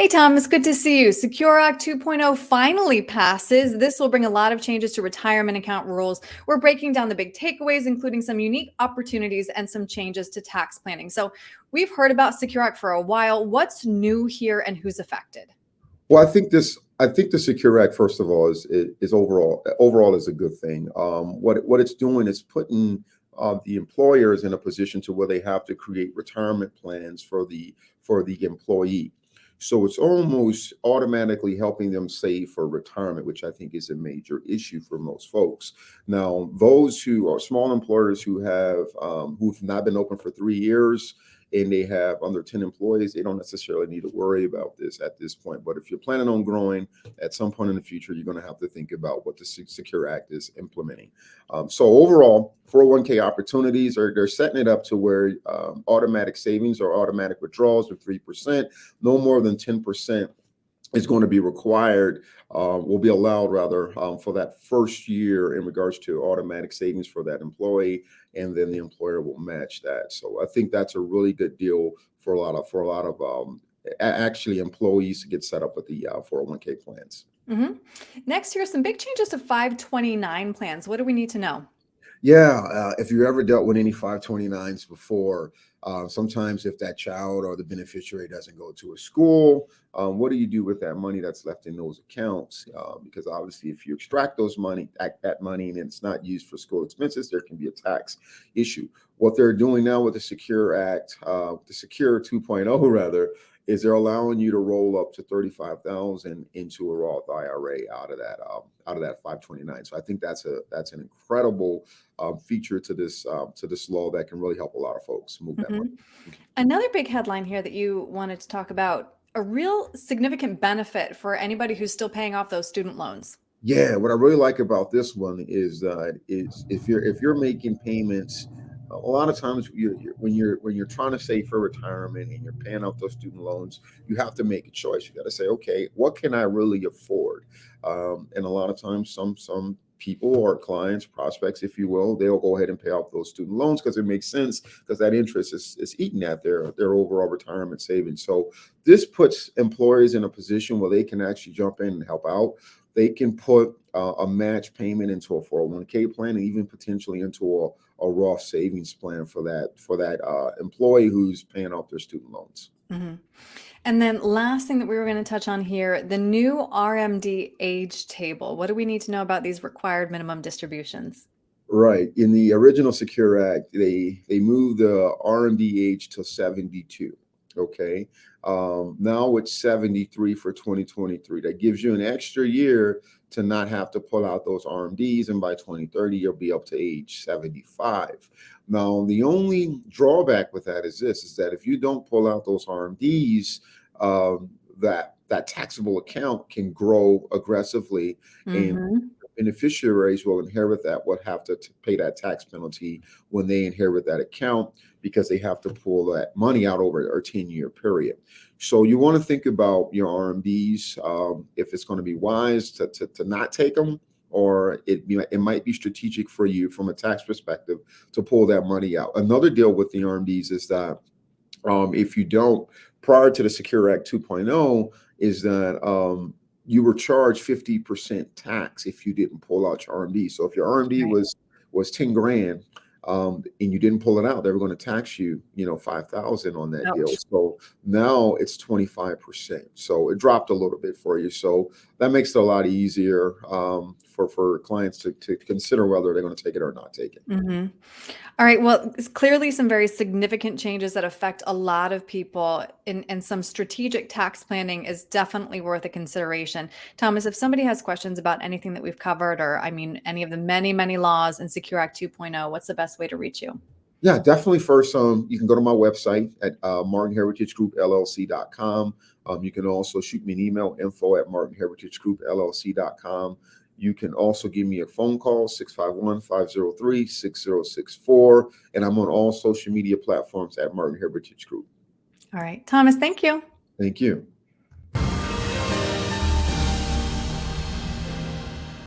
Hey, Tom, it's good to see you. Secure Act 2.0 finally passes. This will bring a lot of changes to retirement account rules. We're breaking down the big takeaways, including some unique opportunities and some changes to tax planning. So we've heard about Secure Act for a while. What's new here and who's affected? Well, I think the Secure Act, first of all, is overall is a good thing. What it's doing is putting the employers in a position to where they have to create retirement plans for the employee. So it's almost automatically helping them save for retirement, which I think is a major issue for most folks. Now, those who are small employers who've not been open for 3 years and they have under 10 employees, they don't necessarily need to worry about this at this point. But if you're planning on growing at some point in the future, you're going to have to think about what the Secure Act is implementing. So overall, 401k opportunities they're setting it up to where automatic savings or automatic withdrawals of 3%, no more than 10% is going to be required, will be allowed rather, for that first year in regards to automatic savings for that employee, and then the employer will match that. So I think that's a really good deal for a lot of actually employees to get set up with the 401k plans. hmm Next, here are some big changes to 529 plans. What do we need to know? Yeah, if you ever dealt with any 529s before, sometimes if that child or the beneficiary doesn't go to a school, what do you do with that money that's left in those accounts? Because obviously, if you extract that money and it's not used for school expenses, there can be a tax issue. What they're doing now with the Secure Act, the Secure 2.0 rather, is they're allowing you to roll up to 35,000 into a Roth IRA out of that 529. So I think that's an incredible feature to this law that can really help a lot of folks move that hmm money. Another big headline here that you wanted to talk about, a real significant benefit for anybody who's still paying off those student loans. Yeah, what I really like about this one is if you're making payments, a lot of times when you're trying to save for retirement and you're paying off those student loans, you have to make a choice. You got to say, okay, what can I really afford? And a lot of times, some people or clients, prospects, if you will, they'll go ahead and pay off those student loans because it makes sense because that interest is eating at their overall retirement savings. So this puts employers in a position where they can actually jump in and help out. They can put a match payment into a 401k plan and even potentially into a Roth savings plan for that employee who's paying off their student loans. hmm And then last thing that we were going to touch on here, the new RMD age table. What do we need to know about these required minimum distributions? Right. In the original Secure Act, they moved the RMD age to 72. Okay. Now it's 73 for 2023. That gives you an extra year to not have to pull out those RMDs, and by 2030 you'll be up to age 75. Now the only drawback with that is that if you don't pull out those RMDs, that taxable account can grow aggressively, and hmm beneficiaries will inherit that, will have to pay that tax penalty when they inherit that account because they have to pull that money out over a 10-year period. So you want to think about your RMDs, if it's going to be wise to not take them, or it might be strategic for you from a tax perspective to pull that money out. Another deal with the RMDs is that if you don't, prior to the Secure Act 2.0, is that you were charged 50% tax if you didn't pull out your RMD. So if your RMD Right. was 10 grand, and you didn't pull it out, they were going to tax you, 5,000 on that deal. Ouch. So now it's 25%. So it dropped a little bit for you. So that makes it a lot easier for clients to consider whether they're going to take it or not take it. hmm All right. Well, it's clearly some very significant changes that affect a lot of people, and some strategic tax planning is definitely worth a consideration. Thomas, if somebody has questions about anything that we've covered, or I mean, any of the many, many laws in Secure Act 2.0, what's the best way to reach you? Yeah, definitely. First, you can go to my website at martinheritagegroupllc.com. You can also shoot me an email, info@martinheritagegroupllc.com. You can also give me a phone call, 651-503-6064. And I'm on all social media platforms at Martin Heritage Group. All right. Thomas, thank you. Thank you.